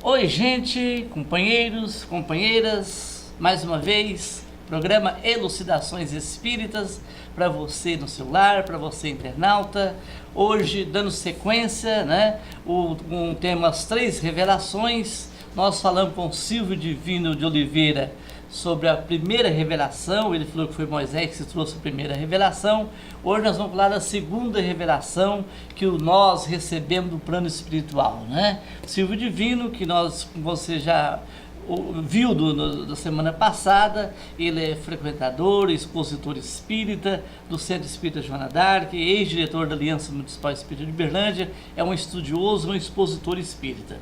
Oi, gente, companheiros, companheiras, mais uma vez, programa Elucidações Espíritas para você no celular, para você internauta. Hoje, dando sequência, um tema As Três Revelações. Nós falamos com Silvio Divino de Oliveira sobre a primeira revelação. Ele falou que foi Moisés que trouxe a primeira revelação. Hoje nós vamos falar da segunda revelação que nós recebemos do plano espiritual, Silvio Divino, que você já viu da semana passada, ele é frequentador, expositor espírita do Centro Espírita Joana d'Arc, ex-diretor da Aliança Municipal Espírita de Uberlândia, é um estudioso, um expositor espírita.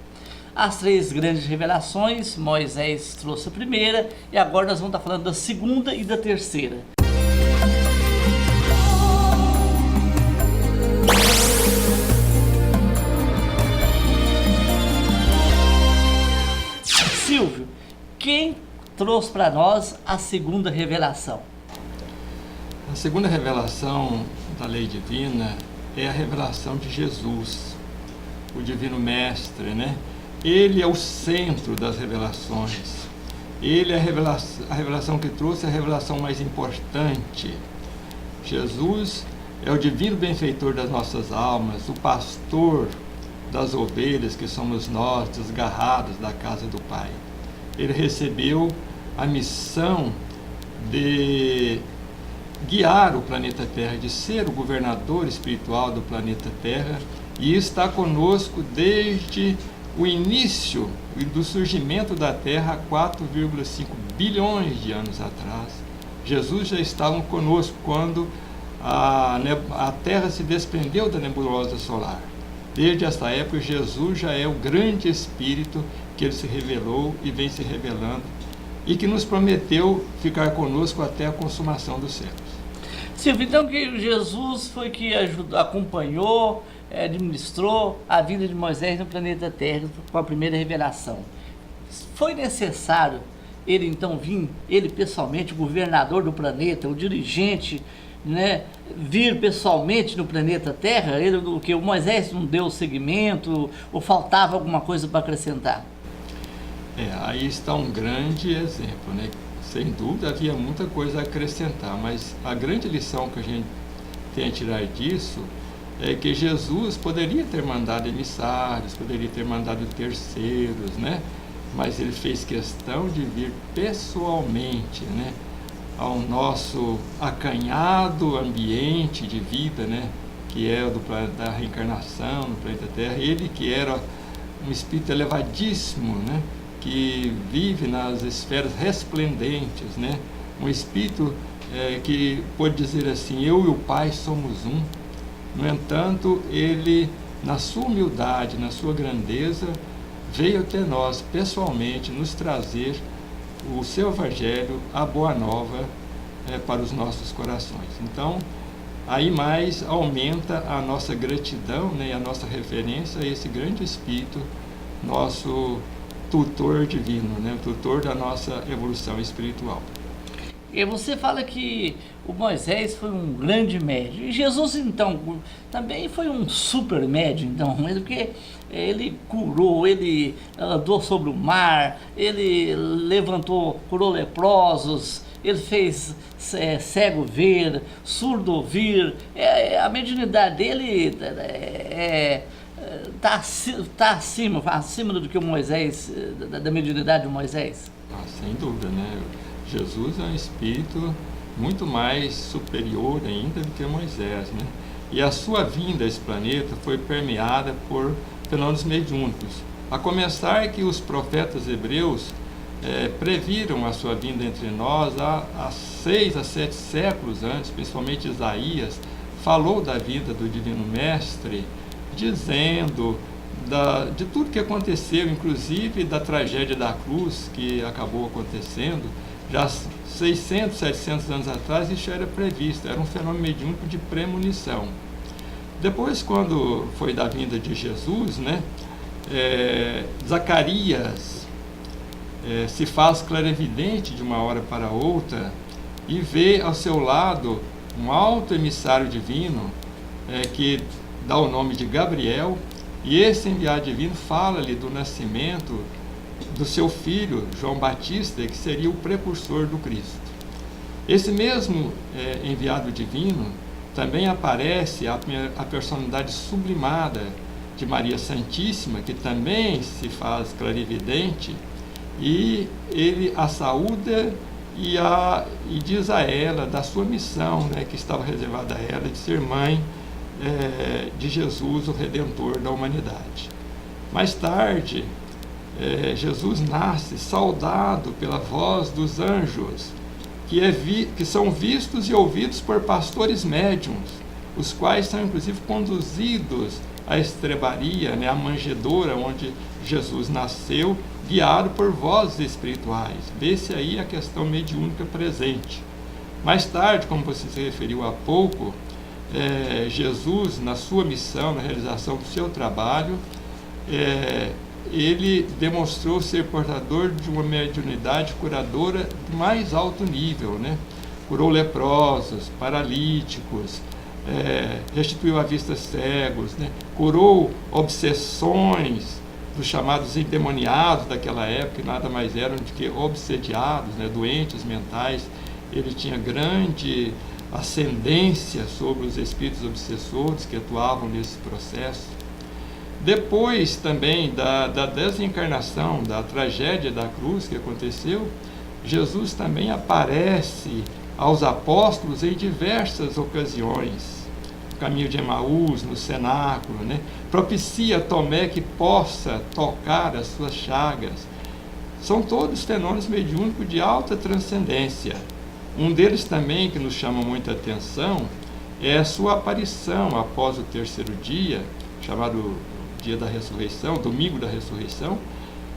As três grandes revelações, Moisés trouxe a primeira, e agora nós vamos estar falando da segunda e da terceira. Silvio, quem trouxe para nós a segunda revelação? A segunda revelação da lei divina é a revelação de Jesus, o Divino Mestre, Ele é o centro das revelações. Ele é a revelação que trouxe a revelação mais importante. Jesus é o divino benfeitor das nossas almas, o pastor das ovelhas que somos nós, desgarrados da casa do Pai. Ele recebeu a missão de guiar o planeta Terra, de ser o governador espiritual do planeta Terra, e está conosco desde o início do surgimento da Terra há 4,5 bilhões de anos atrás. Jesus já estava conosco quando a Terra se desprendeu da nebulosa solar. Desde esta época, Jesus já é o grande Espírito que Ele se revelou e vem se revelando e que nos prometeu ficar conosco até a consumação dos séculos. Silvio, então que Jesus foi que acompanhou, administrou a vida de Moisés no planeta Terra com a primeira revelação. Foi necessário ele então vir, ele pessoalmente, o governador do planeta, o dirigente, vir pessoalmente no planeta Terra? O Moisés não deu seguimento ou faltava alguma coisa para acrescentar? Aí está um grande exemplo, Sem dúvida havia muita coisa a acrescentar, mas a grande lição que a gente tem a tirar disso é que Jesus poderia ter mandado emissários, poderia ter mandado terceiros, Mas ele fez questão de vir pessoalmente, ao nosso acanhado ambiente de vida, que é da reencarnação no planeta Terra. Ele que era um espírito elevadíssimo, que vive nas esferas resplendentes, Um espírito que pode dizer assim: eu e o Pai somos um. No entanto, ele, na sua humildade, na sua grandeza, veio até nós pessoalmente nos trazer o seu Evangelho, a Boa Nova, para os nossos corações. Então, aí mais aumenta a nossa gratidão, e a nossa referência a esse grande Espírito, nosso tutor divino, o tutor da nossa evolução espiritual. E você fala que o Moisés foi um grande médium. E Jesus, então, também foi um super médium, então, porque ele curou, ele andou sobre o mar, ele curou leprosos, ele fez cego ver, surdo ouvir. A mediunidade dele está acima do que o Moisés, da mediunidade de Moisés? Sem dúvida, Jesus é um espírito muito mais superior ainda do que Moisés, E a sua vinda a esse planeta foi permeada por fenômenos mediúnicos. A começar que os profetas hebreus previram a sua vinda entre nós há 6 a 7 séculos antes, principalmente Isaías, falou da vinda do Divino Mestre, dizendo de tudo que aconteceu, inclusive da tragédia da cruz que acabou acontecendo. Já 600, 700 anos atrás, isso era previsto, era um fenômeno mediúnico de premonição. Depois, quando foi da vinda de Jesus, Zacarias se faz clarividente de uma hora para outra e vê ao seu lado um alto emissário divino que dá o nome de Gabriel, E esse enviado divino fala-lhe do nascimento do seu filho, João Batista, que seria o precursor do Cristo. Esse mesmo enviado divino também aparece a personalidade sublimada de Maria Santíssima, que também se faz clarividente, e ele a saúda e diz a ela da sua missão, né, que estava reservada a ela, de ser mãe de Jesus, o Redentor da humanidade. Mais tarde, Jesus nasce saudado pela voz dos anjos, que são vistos e ouvidos por pastores médiuns, os quais são inclusive conduzidos à estrebaria, né, à manjedoura onde Jesus nasceu, guiado por vozes espirituais. Vê-se aí a questão mediúnica presente. Mais tarde, como você se referiu há pouco, Jesus, na sua missão, na realização do seu trabalho, ele demonstrou ser portador de uma mediunidade curadora de mais alto nível, né? Curou leprosos, paralíticos, restituiu a vista cegos, né? Curou obsessões dos chamados endemoniados daquela época, que nada mais eram do que obsediados, né? Doentes mentais. Ele tinha grande ascendência sobre os espíritos obsessores que atuavam nesse processo. Depois também da desencarnação, da tragédia da cruz que aconteceu, Jesus também aparece aos apóstolos em diversas ocasiões. No caminho de Emaús, no cenáculo, né? Propicia a Tomé que possa tocar as suas chagas. São todos fenômenos mediúnicos de alta transcendência. Um deles também que nos chama muita atenção é a sua aparição após o terceiro dia, chamado dia da ressurreição, domingo da ressurreição,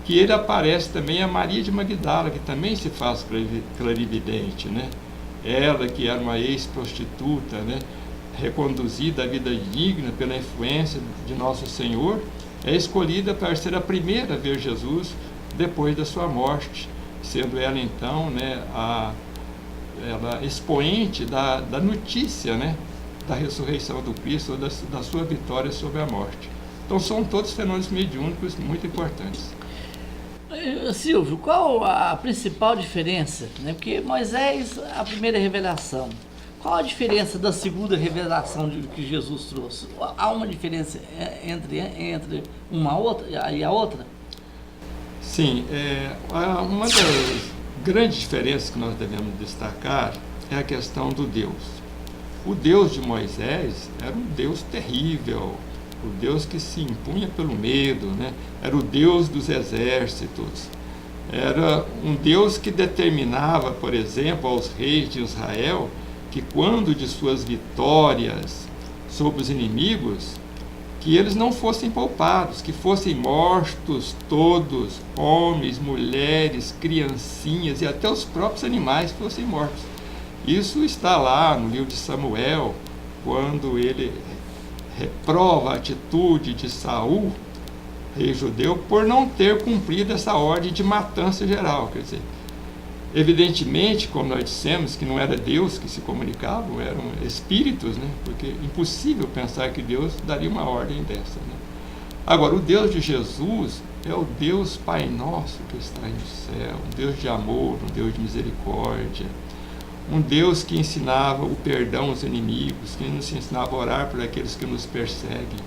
que ele aparece também a Maria de Magdala, que também se faz clarividente, né? Ela que era uma ex-prostituta, né, reconduzida à vida digna pela influência de Nosso Senhor, é escolhida para ser a primeira a ver Jesus depois da sua morte, sendo ela então, né, ela expoente da notícia, né, da ressurreição do Cristo, da sua vitória sobre a morte. Então são todos fenômenos mediúnicos muito importantes. Silvio, qual a principal diferença? Né? Porque Moisés, a primeira revelação. Qual a diferença da segunda revelação que Jesus trouxe? Há uma diferença entre uma outra e a outra? Sim, uma das grandes diferenças que nós devemos destacar é a questão do Deus. O Deus de Moisés era um Deus terrível, o Deus que se impunha pelo medo, né? Era o Deus dos exércitos, era um Deus que determinava, por exemplo, aos reis de Israel, que quando de suas vitórias sobre os inimigos, que eles não fossem poupados, que fossem mortos todos, homens, mulheres, criancinhas e até os próprios animais fossem mortos. Isso está lá no livro de Samuel, quando ele reprova a atitude de Saul, rei judeu, por não ter cumprido essa ordem de matança geral. Quer dizer, evidentemente, como nós dissemos, que não era Deus que se comunicavam, eram espíritos, né? Porque é impossível pensar que Deus daria uma ordem dessa, né? Agora, o Deus de Jesus é o Deus Pai Nosso que está no céu, um Deus de amor, um Deus de misericórdia, um Deus que ensinava o perdão aos inimigos, que nos ensinava a orar por aqueles que nos perseguem.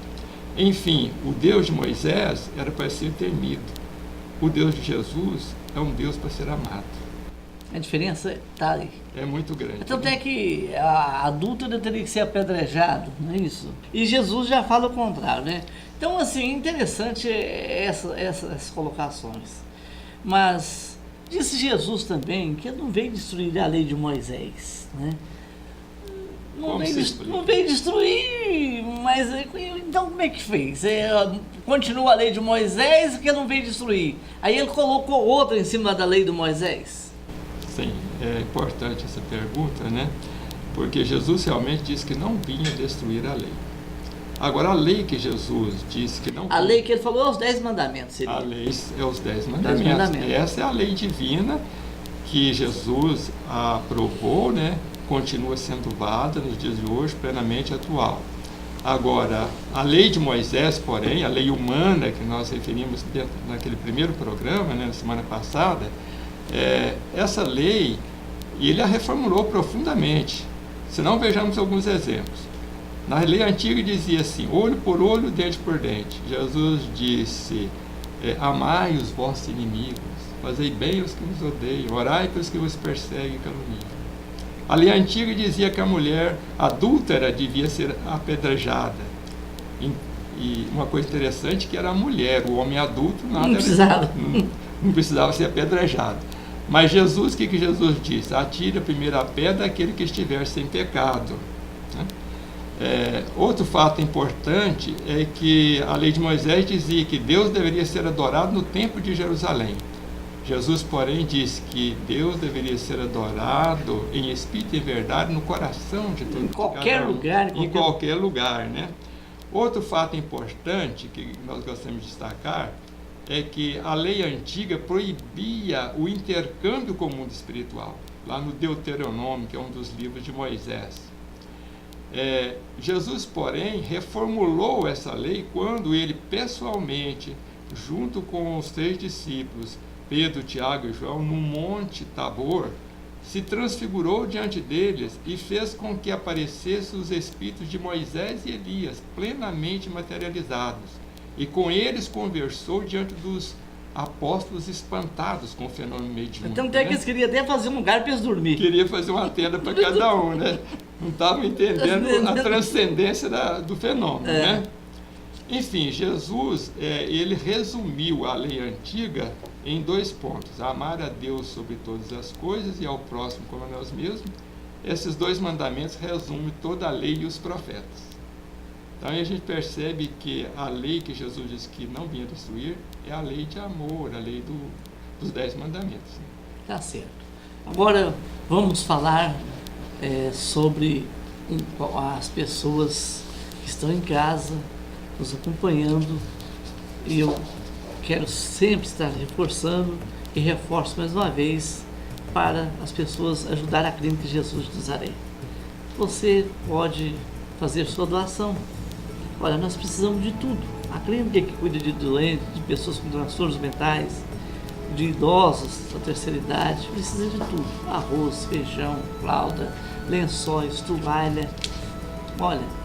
Enfim, o Deus de Moisés era para ser temido. O Deus de Jesus é um Deus para ser amado. A diferença está aí. É muito grande. Tanto é que a adúltera teria que ser apedrejada, não é isso? E Jesus já fala o contrário, né? Então, assim, interessante essas colocações. Mas disse Jesus também que ele não veio destruir a lei de Moisés, né? Não veio destruir, mas então como é que fez? Continua a lei de Moisés que ele não veio destruir. Aí ele colocou outra em cima da lei de Moisés. Sim, é importante essa pergunta, né? Porque Jesus realmente disse que não vinha destruir a lei. Agora, a lei que Jesus disse que não... A lei que ele falou é os 10 mandamentos. Seria. A lei é os 10 mandamentos. Essa é a lei divina que Jesus aprovou, né? Continua sendo válida nos dias de hoje, plenamente atual. Agora, a lei de Moisés, porém, a lei humana que nós referimos naquele primeiro programa, né, na semana passada, essa lei, ele a reformulou profundamente. Se não, vejamos alguns exemplos. Na lei antiga dizia assim, olho por olho, dente por dente. Jesus disse, amai os vossos inimigos, fazei bem aos que vos odeiam, orai pelos que vos perseguem e caluniam. A lei antiga dizia que a mulher adúltera devia ser apedrejada. E uma coisa interessante que era a mulher, o homem adulto não precisava ser apedrejado. Mas Jesus, o que Jesus disse? Atire a primeira pedra aquele que estiver sem pecado. Outro fato importante é que a lei de Moisés dizia que Deus deveria ser adorado no templo de Jerusalém. Jesus, porém, disse que Deus deveria ser adorado em espírito e verdade no coração de todos. Em qualquer lugar. Em qualquer lugar, né? Outro fato importante que nós gostamos de destacar é que a lei antiga proibia o intercâmbio com o mundo espiritual, lá no Deuteronômio, que é um dos livros de Moisés. Jesus, porém, reformulou essa lei quando ele pessoalmente, junto com os 3 discípulos, Pedro, Tiago e João, no Monte Tabor, se transfigurou diante deles e fez com que aparecessem os espíritos de Moisés e Elias, plenamente materializados. E com eles conversou diante dos apóstolos espantados com o fenômeno mediúnico. Então tem que eles queriam até fazer um lugar para eles dormir. Queria fazer uma tenda para cada um, né? Não estavam entendendo a transcendência do fenômeno, né? Enfim, Jesus, ele resumiu a lei antiga em 2 pontos. Amar a Deus sobre todas as coisas e ao próximo como a nós mesmos. Esses 2 mandamentos resumem toda a lei e os profetas. Então aí a gente percebe que a lei que Jesus disse que não vinha destruir é a lei de amor, a lei dos 10 mandamentos. Tá certo. Agora vamos falar sobre as pessoas que estão em casa nos acompanhando, e eu quero sempre estar reforçando e reforço mais uma vez para as pessoas ajudar a Clínica Jesus de Nazaré. Você pode fazer sua doação. Olha, nós precisamos de tudo. A clínica que cuida de doentes, de pessoas com transtornos mentais, de idosos da terceira idade, precisa de tudo. Arroz, feijão, fralda, lençóis, toalha. Olha,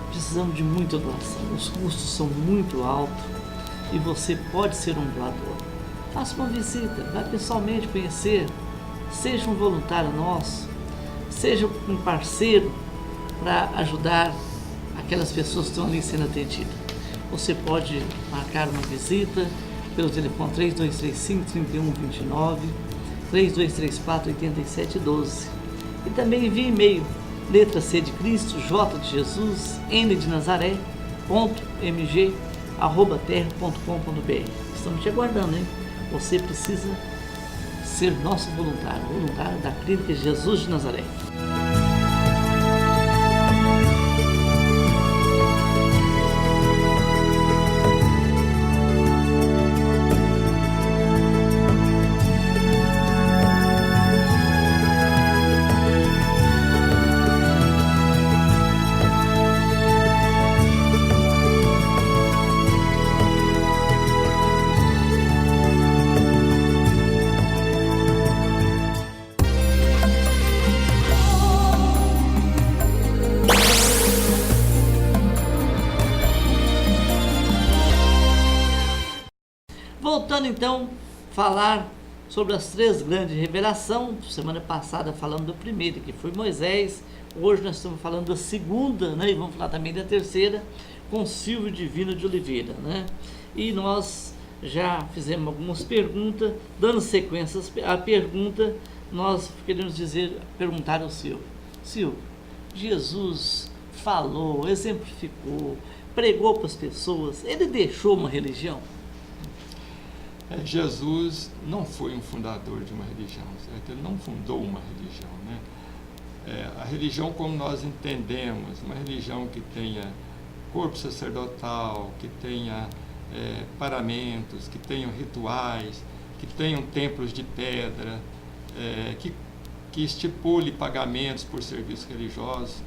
precisamos de muita doação. Os custos são muito altos e você pode ser um doador. Faça uma visita, vá pessoalmente conhecer, seja um voluntário nosso, seja um parceiro para ajudar aquelas pessoas que estão ali sendo atendidas. Você pode marcar uma visita pelo telefone 3235-3129, 3234-8712. E também envie e-mail, letra C de Cristo, J de Jesus, N de Nazaré, .mg@terra.com.br. Estamos te aguardando, hein? Você precisa ser nosso voluntário da Clínica Jesus de Nazaré. Voltando então, falar sobre as 3 grandes revelações. Semana passada falando da primeira, que foi Moisés. Hoje nós estamos falando da segunda, né? E vamos falar também da terceira, com Silvio Divino de Oliveira, né? E nós já fizemos algumas perguntas, dando sequência à pergunta, nós queremos perguntar ao Silvio. Silvio, Jesus falou, exemplificou, pregou para as pessoas, ele deixou uma religião? Jesus não foi um fundador de uma religião, certo? Ele não fundou uma religião, né? A religião como nós entendemos, uma religião que tenha corpo sacerdotal, que tenha paramentos, que tenham rituais, que tenham templos de pedra, que estipule pagamentos por serviços religiosos.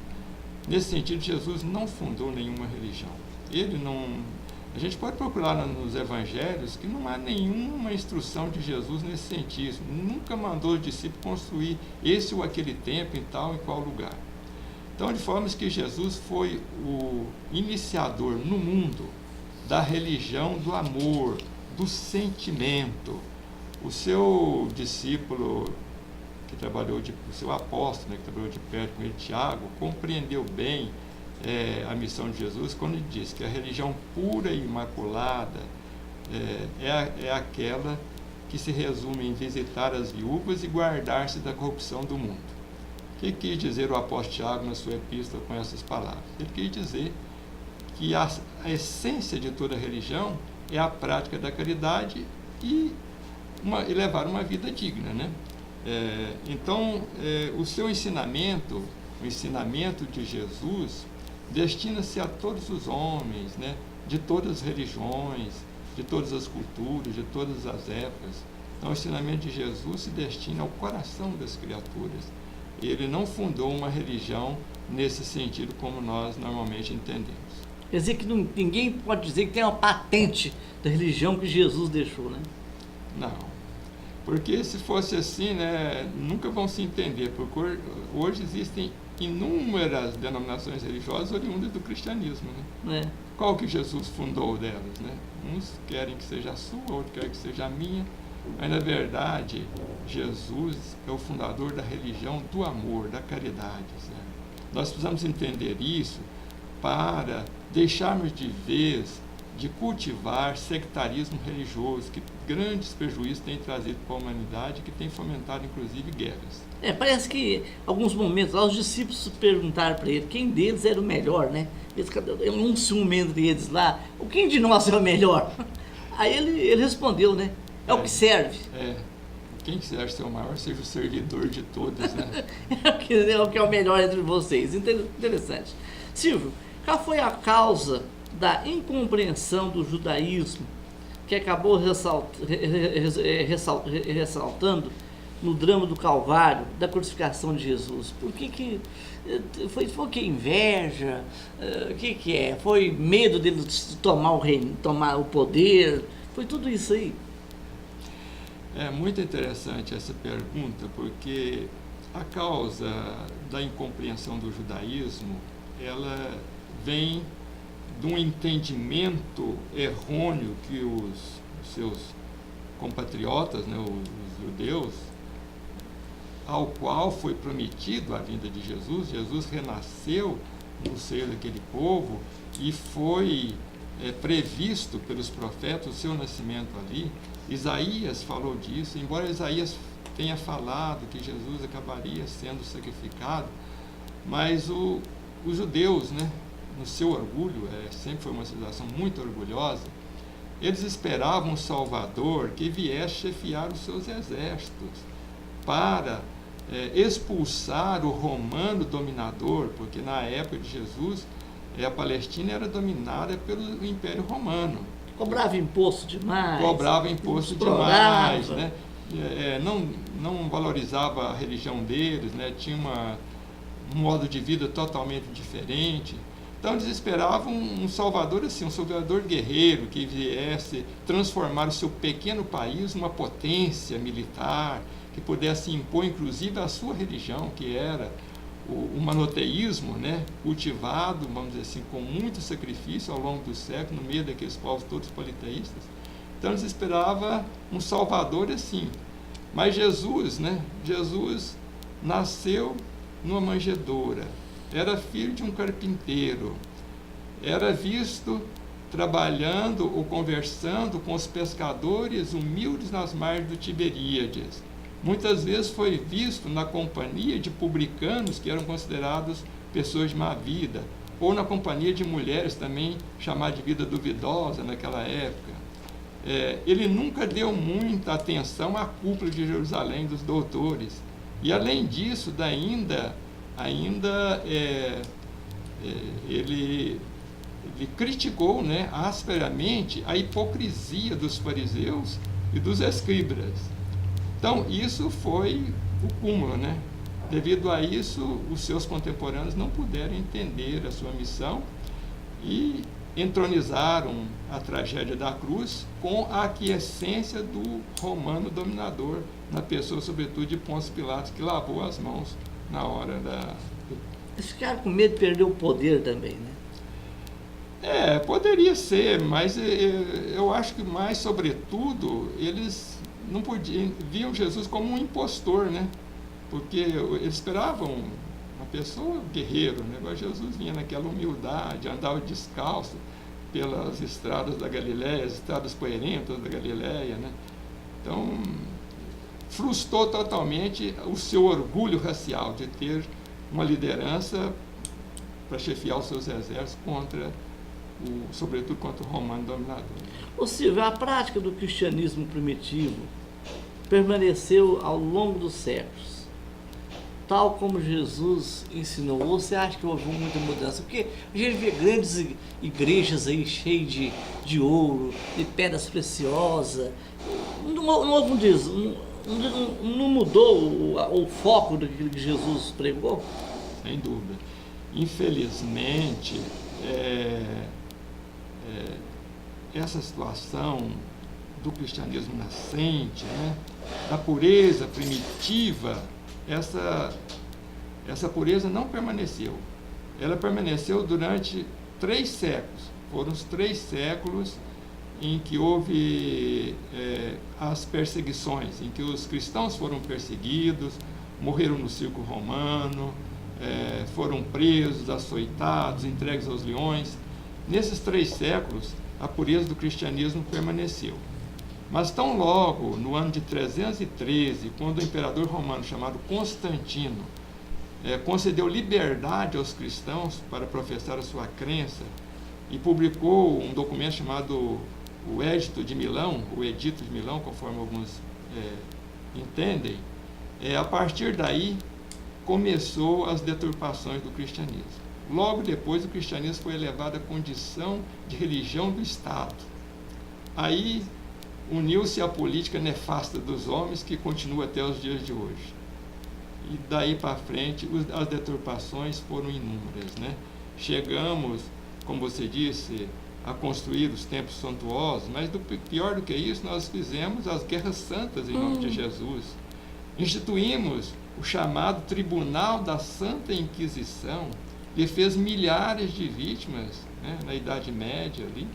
Nesse sentido, Jesus não fundou nenhuma religião. Ele não... A gente pode procurar nos evangelhos que não há nenhuma instrução de Jesus nesse sentido. Nunca mandou os discípulos construir esse ou aquele templo em tal e qual lugar. Então, de forma que Jesus foi o iniciador no mundo da religião do amor, do sentimento. O seu discípulo, o seu apóstolo, né, que trabalhou de perto com ele, Tiago, compreendeu bem a missão de Jesus quando ele diz que a religião pura e imaculada é aquela que se resume em visitar as viúvas e guardar-se da corrupção do mundo. O que quis dizer o apóstolo Tiago na sua epístola com essas palavras? Ele quis dizer que a essência de toda religião é a prática da caridade e levar uma vida digna, né? Então, o seu ensinamento, o ensinamento de Jesus, destina-se a todos os homens, né? De todas as religiões, de todas as culturas, de todas as épocas. Então, o ensinamento de Jesus se destina ao coração das criaturas. Ele não fundou uma religião nesse sentido como nós normalmente entendemos. Quer dizer que ninguém pode dizer que tem uma patente da religião que Jesus deixou, né? Não, porque se fosse assim, né, nunca vão se entender, porque hoje existem inúmeras denominações religiosas oriundas do cristianismo, né? Qual que Jesus fundou delas, né? Uns querem que seja a sua, outros querem que seja a minha, mas na verdade Jesus é o fundador da religião do amor, da caridade, certo? Nós precisamos entender isso para deixarmos de vez de cultivar sectarismo religioso, que grandes prejuízos tem trazido para a humanidade, que tem fomentado inclusive guerras. Parece que alguns momentos lá os discípulos perguntaram para ele quem deles era o melhor, né? Um ciumento deles lá, quem de nós é o melhor? Aí ele respondeu, né? É o que serve. Quem quiser ser o maior, seja o servidor de todos, né? É o que é o melhor entre vocês. Interessante. Silvio, qual foi a causa da incompreensão do judaísmo que acabou ressaltando no drama do Calvário, da crucificação de Jesus? Por que foi que inveja? O que é? Foi medo dele tomar o reino, tomar o poder? Foi tudo isso aí? É muito interessante essa pergunta, porque a causa da incompreensão do judaísmo, ela vem de um entendimento errôneo que os seus compatriotas, né, os judeus, ao qual foi prometido a vinda de Jesus. Jesus renasceu no seio daquele povo e foi previsto pelos profetas o seu nascimento ali. Isaías falou disso, embora Isaías tenha falado que Jesus acabaria sendo sacrificado, mas os judeus, né, no seu orgulho, sempre foi uma civilização muito orgulhosa, eles esperavam um Salvador que viesse chefiar os seus exércitos para expulsar o romano dominador, porque na época de Jesus a Palestina era dominada pelo Império Romano. Cobrava imposto demais. Cobrava imposto demais, né? Não valorizava a religião deles, né? Tinha um modo de vida totalmente diferente. Então eles esperavam um salvador assim, um salvador guerreiro que viesse transformar o seu pequeno país numa potência militar, que pudesse impor inclusive a sua religião, que era o monoteísmo, né, cultivado, vamos dizer assim, com muito sacrifício ao longo do século, no meio daqueles povos todos politeístas. Então eles esperavam um salvador assim. Mas Jesus, né, Jesus nasceu numa manjedoura, era filho de um carpinteiro, era visto trabalhando ou conversando com os pescadores humildes nas margens do Tiberíades. Muitas vezes foi visto na companhia de publicanos que eram considerados pessoas de má vida, ou na companhia de mulheres também chamadas de vida duvidosa naquela época. Ele nunca deu muita atenção à cúpula de Jerusalém dos doutores. E além disso, ele criticou, né, asperamente a hipocrisia dos fariseus e dos escribas. Então, isso foi o cúmulo, né? Devido a isso, os seus contemporâneos não puderam entender a sua missão e entronizaram a tragédia da cruz com a aquiescência do romano dominador, na pessoa, sobretudo, de Pôncio Pilatos, que lavou as mãos na hora da... Eles ficaram com medo de perder o poder também, né? Poderia ser, mas eu acho que mais, sobretudo, eles não podiam, viam Jesus como um impostor, né? Porque eles esperavam uma pessoa guerreiro, né? Agora Jesus vinha naquela humildade, andava descalço pelas estradas da Galileia, as estradas poerentas da Galileia, né? Então, frustrou totalmente o seu orgulho racial de ter uma liderança para chefiar os seus exércitos sobretudo contra o romano dominador. Ô Silvio, a prática do cristianismo primitivo permaneceu ao longo dos séculos, tal como Jesus ensinou, ou você acha que houve muita mudança? Porque a gente vê grandes igrejas aí cheias de ouro, de pedras preciosas, não mudou o foco do que Jesus pregou? Sem dúvida. Infelizmente, essa situação do cristianismo nascente, né, da pureza primitiva, essa pureza não permaneceu. Ela permaneceu durante 3 séculos. Foram os 3 séculos em que houve as perseguições, em que os cristãos foram perseguidos, morreram no circo romano, foram presos, açoitados, entregues aos leões. Nesses 3 séculos, a pureza do cristianismo permaneceu. Mas tão logo, no ano de 313, quando o imperador romano chamado Constantino concedeu liberdade aos cristãos para professar a sua crença e publicou um documento chamado o Edito de Milão, conforme alguns entendem, a partir daí começou as deturpações do cristianismo. Logo depois, o cristianismo foi elevado à condição de religião do Estado. Aí uniu-se à política nefasta dos homens, que continua até os dias de hoje. E daí para frente, as deturpações foram inúmeras, né? Chegamos, como você disse, a construir os templos suntuosos, mas pior do que isso, nós fizemos as guerras santas em nome de Jesus. Instituímos o chamado Tribunal da Santa Inquisição, que fez milhares de vítimas, né, na Idade Média ali.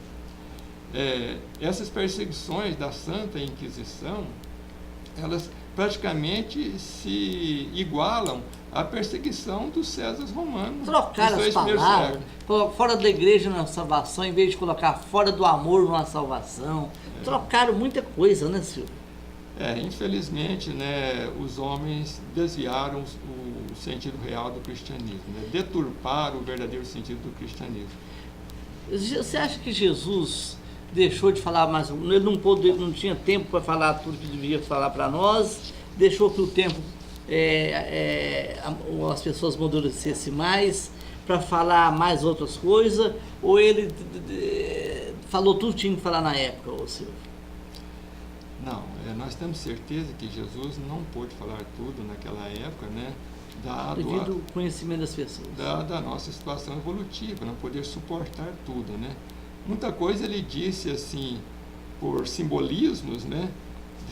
Essas perseguições da Santa Inquisição, elas praticamente se igualam à perseguição dos Césares romanos. Trocaram as palavras, fora da igreja na salvação, em vez de colocar fora do amor numa salvação. Trocaram muita coisa, né, Silvio? Infelizmente, né, os homens desviaram o sentido real do cristianismo, né, deturparam o verdadeiro sentido do cristianismo. Você acha que Jesus deixou de falar mais? Ele não tinha tempo para falar tudo que devia falar para nós, deixou que o tempo, as pessoas amadurecessem mais para falar mais outras coisas, ou ele falou tudo que tinha que falar na época, ô Silvio? Não, nós temos certeza que Jesus não pôde falar tudo naquela época, né? Devido ao conhecimento das pessoas. Da nossa situação evolutiva, não poder suportar tudo, né? Muita coisa ele disse assim, por simbolismos, né?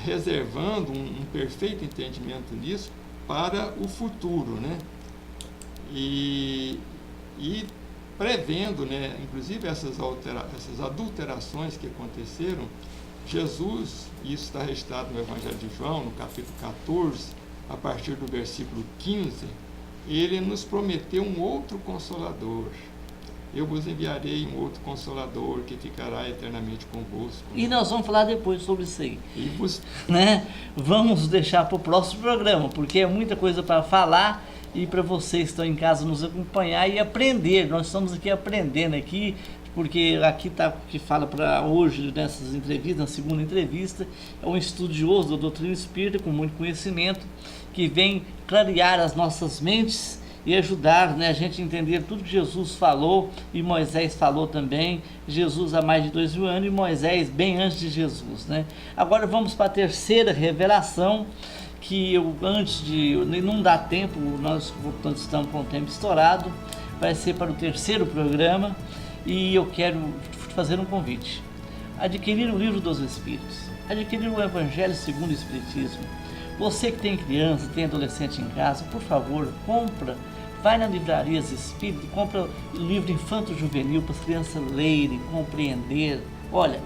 Reservando um perfeito entendimento nisso para o futuro, né? E prevendo, né? Inclusive essas adulterações que aconteceram, Jesus, isso está registrado no Evangelho de João, no capítulo 14, a partir do versículo 15, ele nos prometeu um outro Consolador. Eu vos enviarei um outro Consolador que ficará eternamente convosco. E nós vamos falar depois sobre isso aí. Né? Vamos deixar para o próximo programa, porque é muita coisa para falar e para vocês que estão em casa nos acompanhar e aprender. Nós estamos aqui aprendendo aqui, porque aqui que fala para hoje nessas entrevistas, na segunda entrevista, é um estudioso da doutrina espírita com muito conhecimento, que vem clarear as nossas mentes e ajudar, né, a gente a entender tudo que Jesus falou e Moisés falou também. Jesus há mais de 2000 anos e Moisés bem antes de Jesus, né? Agora vamos para a terceira revelação, que eu, antes de não dar tempo, nós estamos com o tempo estourado, vai ser para o 3º programa, e eu quero fazer um convite. Adquirir o Livro dos Espíritos, adquirir o Evangelho segundo o Espiritismo. Você que tem criança, tem adolescente em casa, por favor, compra, vai nas livrarias espíritas, compra o livro infanto-juvenil para as crianças lerem, compreender. Olha,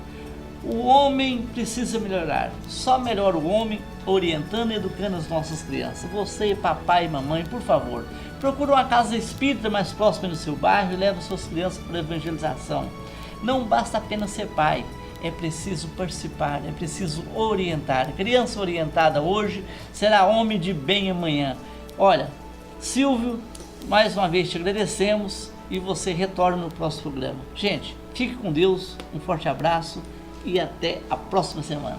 o homem precisa melhorar, só melhora o homem orientando e educando as nossas crianças. Você, papai e mamãe, por favor, procure uma casa espírita mais próxima do seu bairro e leve suas crianças para a evangelização. Não basta apenas ser pai, é preciso participar, é preciso orientar. Criança orientada hoje será homem de bem amanhã. Olha, Silvio, mais uma vez te agradecemos e você retorna no próximo programa. Gente, fique com Deus, um forte abraço e até a próxima semana.